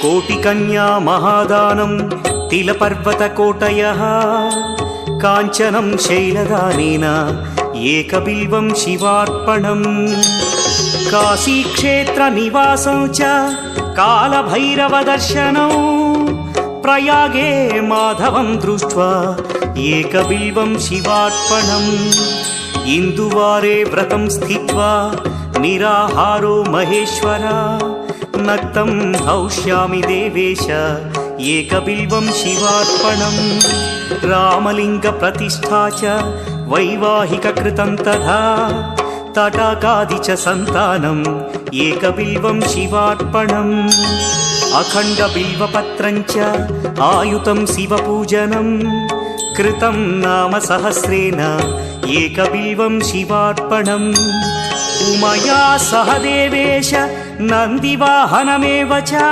कोटिकन्या महादानं तिलपर्वतकोटयः काञ्चनं शैलदानेन एकबिल्वं शिवार्पणम् काशीक्षेत्रनिवासं च कालभैरवदर्शनौ प्रयागे माधवं दृष्ट्वा एकबिल्वं शिवार्पणम् इन्दुवारे व्रतं स्थित्वा निराहारो महेश्वर नक्तं हौष्यामि देवेश एकबिल्वं शिवार्पणम् रामलिङ्गप्रतिष्ठा च वैवाहिककृतं तथा तटाकादि च सन्तानम् एकबिल्वं शिवार्पणम् अखण्डबिल्वपत्रं च आयुतं शिवपूजनम् कृतं नाम सहस्रेण एकबिल्वं शिवार्पणम् उमया सह देवेश नन्दिवाहनमेव च